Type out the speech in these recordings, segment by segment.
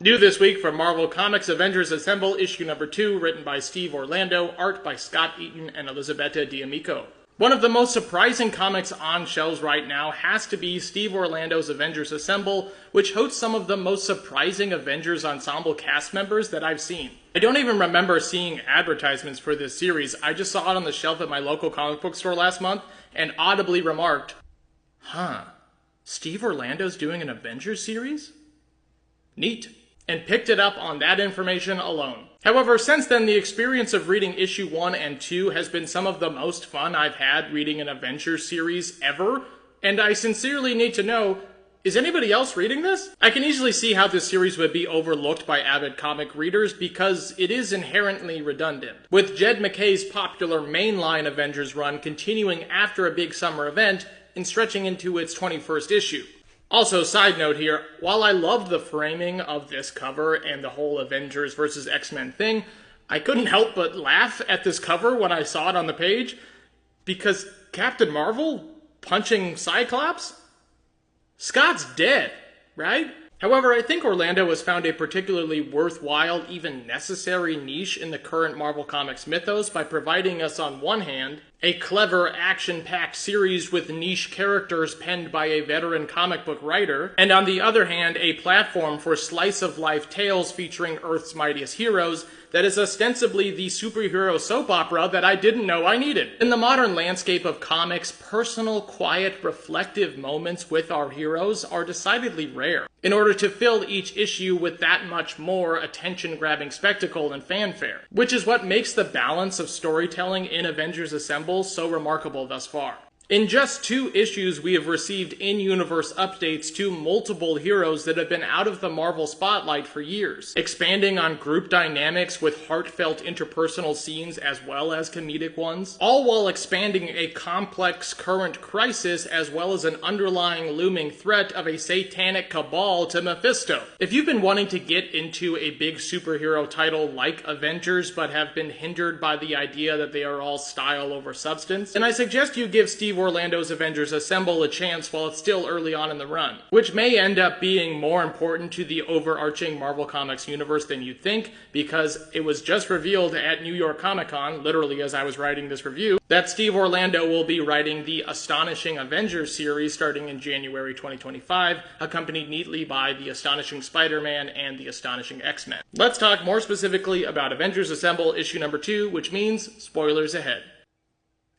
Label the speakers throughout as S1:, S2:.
S1: New this week from Marvel Comics, Avengers Assemble, issue number 2, written by Steve Orlando, art by Scott Eaton and Elisabetta D'Amico. One of the most surprising comics on shelves right now has to be Steve Orlando's Avengers Assemble, which hosts some of the most surprising Avengers Ensemble cast members that I've seen. I don't even remember seeing advertisements for this series. I just saw it on the shelf at my local comic book store last month and audibly remarked, Steve Orlando's doing an Avengers series? Neat. And picked it up on that information alone. However, since then, the experience of reading issue 1 and 2 has been some of the most fun I've had reading an Avengers series ever, and I sincerely need to know, is anybody else reading this? I can easily see how this series would be overlooked by avid comic readers because it is inherently redundant, with Jed MacKay's popular mainline Avengers run continuing after a big summer event and stretching into its 21st issue. Also, side note here, while I loved the framing of this cover and the whole Avengers vs. X-Men thing, I couldn't help but laugh at this cover when I saw it on the page, because Captain Marvel punching Cyclops? Scott's dead, right? However, I think Orlando has found a particularly worthwhile, even necessary niche in the current Marvel Comics mythos by providing us, on one hand, a clever, action-packed series with niche characters penned by a veteran comic book writer, and on the other hand, a platform for slice-of-life tales featuring Earth's mightiest heroes that is ostensibly the superhero soap opera that I didn't know I needed. In the modern landscape of comics, personal, quiet, reflective moments with our heroes are decidedly rare. In order to fill each issue with that much more attention-grabbing spectacle and fanfare, which is what makes the balance of storytelling in Avengers Assemble so remarkable thus far. In just 2 issues, we have received in-universe updates to multiple heroes that have been out of the Marvel spotlight for years, expanding on group dynamics with heartfelt interpersonal scenes as well as comedic ones, all while expanding a complex current crisis as well as an underlying looming threat of a satanic cabal to Mephisto. If you've been wanting to get into a big superhero title like Avengers but have been hindered by the idea that they are all style over substance, then I suggest you give Steve Orlando's Avengers Assemble a chance while it's still early on in the run, which may end up being more important to the overarching Marvel Comics universe than you'd think, because it was just revealed at New York Comic Con, literally as I was writing this review, that Steve Orlando will be writing the Astonishing Avengers series starting in January 2025, accompanied neatly by the Astonishing Spider-Man and the Astonishing X-Men. Let's talk more specifically about Avengers Assemble issue number 2, which means spoilers ahead.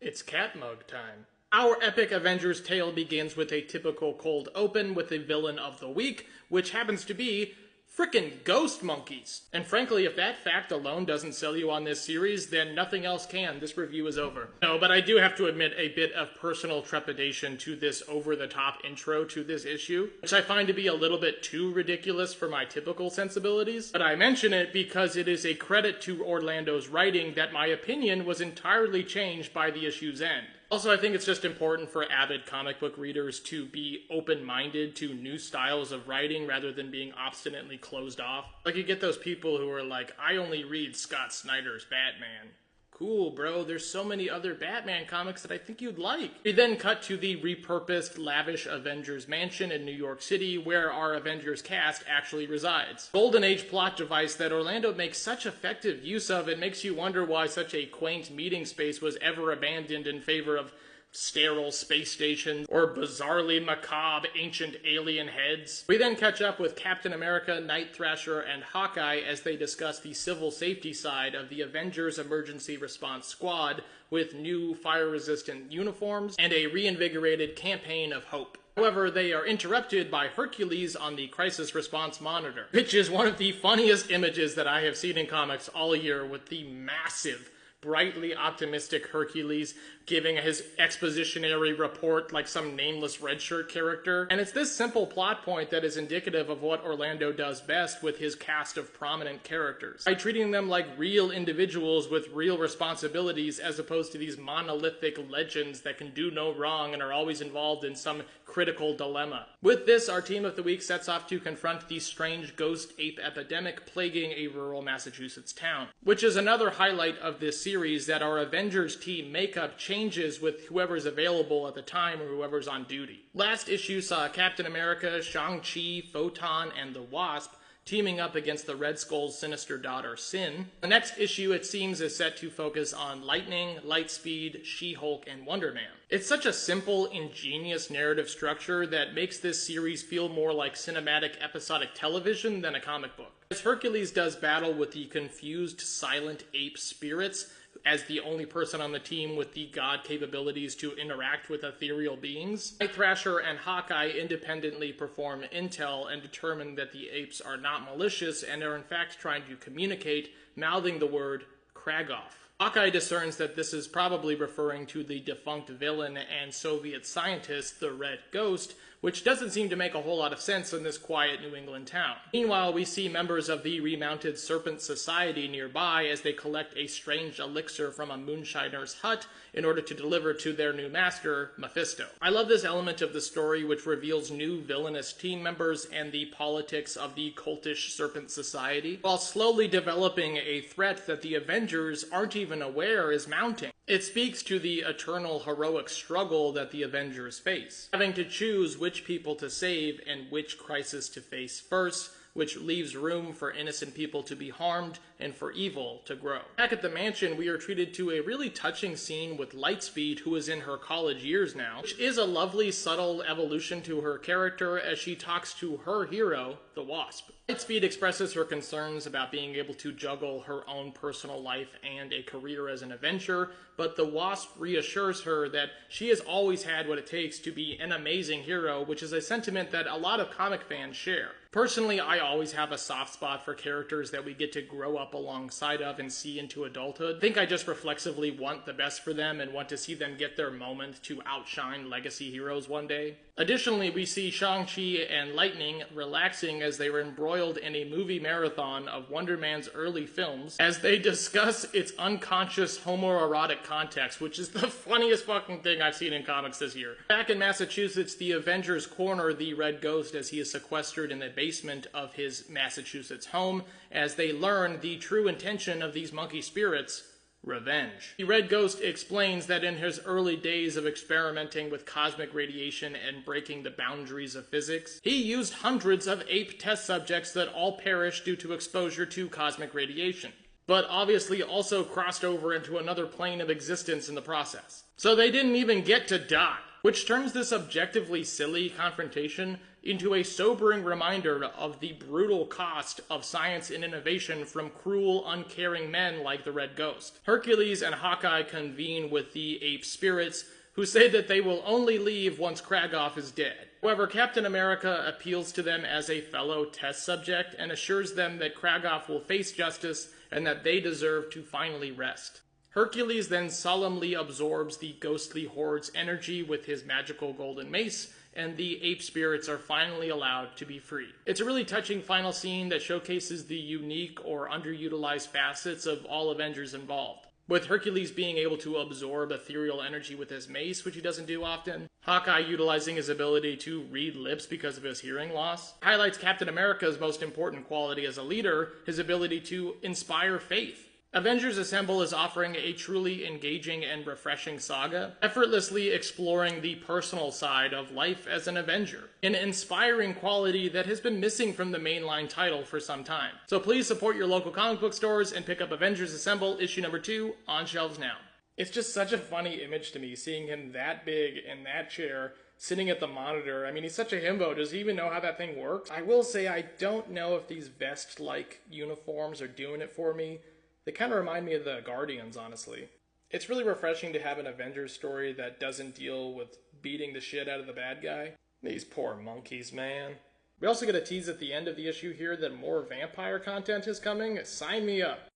S1: It's cat mug time. Our epic Avengers tale begins with a typical cold open with the villain of the week, which happens to be frickin' ghost monkeys. And frankly, if that fact alone doesn't sell you on this series, then nothing else can. This review is over. No, but I do have to admit a bit of personal trepidation to this over-the-top intro to this issue, which I find to be a little bit too ridiculous for my typical sensibilities. But I mention it because it is a credit to Orlando's writing that my opinion was entirely changed by the issue's end. Also, I think it's just important for avid comic book readers to be open-minded to new styles of writing rather than being obstinately closed off. Like, you get those people who are like, I only read Scott Snyder's Batman. Cool, bro, there's so many other Batman comics that I think you'd like. We then cut to the repurposed, lavish Avengers mansion in New York City, where our Avengers cast actually resides. Golden Age plot device that Orlando makes such effective use of, it makes you wonder why such a quaint meeting space was ever abandoned in favor of sterile space stations or bizarrely macabre ancient alien heads. We then catch up with Captain America, Night Thrasher, and Hawkeye as they discuss the civil safety side of the Avengers Emergency Response Squad with new fire-resistant uniforms and a reinvigorated campaign of hope. However, they are interrupted by Hercules on the Crisis Response Monitor, which is one of the funniest images that I have seen in comics all year, with the massive, brightly optimistic Hercules giving his expositionary report like some nameless redshirt character. And it's this simple plot point that is indicative of what Orlando does best with his cast of prominent characters, by treating them like real individuals with real responsibilities as opposed to these monolithic legends that can do no wrong and are always involved in some critical dilemma. With this, our team of the week sets off to confront the strange ghost ape epidemic plaguing a rural Massachusetts town, which is another highlight of this series, that our Avengers team makeup changes with whoever's available at the time or whoever's on duty. Last issue saw Captain America, Shang-Chi, Photon, and the Wasp teaming up against the Red Skull's sinister daughter, Sin. The next issue, it seems, is set to focus on Lightning, Lightspeed, She-Hulk, and Wonder Man. It's such a simple, ingenious narrative structure that makes this series feel more like cinematic episodic television than a comic book. As Hercules does battle with the confused silent ape spirits, as the only person on the team with the god capabilities to interact with ethereal beings, Night Thrasher and Hawkeye independently perform intel and determine that the apes are not malicious and are in fact trying to communicate, mouthing the word Kragoff. Hawkeye discerns that this is probably referring to the defunct villain and Soviet scientist, the Red Ghost, which doesn't seem to make a whole lot of sense in this quiet New England town. Meanwhile, we see members of the remounted Serpent Society nearby as they collect a strange elixir from a moonshiner's hut in order to deliver to their new master, Mephisto. I love this element of the story, which reveals new villainous team members and the politics of the cultish Serpent Society, while slowly developing a threat that the Avengers aren't even aware is mounting. It speaks to the eternal heroic struggle that the Avengers face, having to choose which people to save and which crisis to face first, which leaves room for innocent people to be harmed and for evil to grow. Back at the mansion, we are treated to a really touching scene with Lightspeed, who is in her college years now, which is a lovely, subtle evolution to her character as she talks to her hero, the Wasp. Lightspeed expresses her concerns about being able to juggle her own personal life and a career as an Avenger, but the Wasp reassures her that she has always had what it takes to be an amazing hero, which is a sentiment that a lot of comic fans share. Personally, I always have a soft spot for characters that we get to grow up alongside of and see into adulthood. I think I just reflexively want the best for them and want to see them get their moment to outshine legacy heroes one day. Additionally, we see Shang-Chi and Lightning relaxing as they were embroiled in a movie marathon of Wonder Man's early films as they discuss its unconscious homoerotic context, which is the funniest fucking thing I've seen in comics this year. Back in Massachusetts, the Avengers corner the Red Ghost as he is sequestered in the basement of his Massachusetts home as they learn the true intention of these monkey spirits: revenge. The Red Ghost explains that in his early days of experimenting with cosmic radiation and breaking the boundaries of physics, he used hundreds of ape test subjects that all perished due to exposure to cosmic radiation, but obviously also crossed over into another plane of existence in the process. So they didn't even get to die, which turns this objectively silly confrontation into a sobering reminder of the brutal cost of science and innovation from cruel, uncaring men like the Red Ghost. Hercules and Hawkeye convene with the ape spirits, who say that they will only leave once Kragoff is dead. However, Captain America appeals to them as a fellow test subject and assures them that Kragoff will face justice and that they deserve to finally rest. Hercules then solemnly absorbs the ghostly horde's energy with his magical golden mace, and the ape spirits are finally allowed to be free. It's a really touching final scene that showcases the unique or underutilized facets of all Avengers involved. With Hercules being able to absorb ethereal energy with his mace, which he doesn't do often, Hawkeye utilizing his ability to read lips because of his hearing loss, highlights Captain America's most important quality as a leader, his ability to inspire faith. Avengers Assemble is offering a truly engaging and refreshing saga, effortlessly exploring the personal side of life as an Avenger, an inspiring quality that has been missing from the mainline title for some time. So please support your local comic book stores and pick up Avengers Assemble issue number 2 on shelves now. It's just such a funny image to me, seeing him that big in that chair, sitting at the monitor. I mean, he's such a himbo. Does he even know how that thing works? I will say I don't know if these vest-like uniforms are doing it for me. They kind of remind me of the Guardians, honestly. It's really refreshing to have an Avengers story that doesn't deal with beating the shit out of the bad guy. These poor monkeys, man. We also get a tease at the end of the issue here that more vampire content is coming. Sign me up.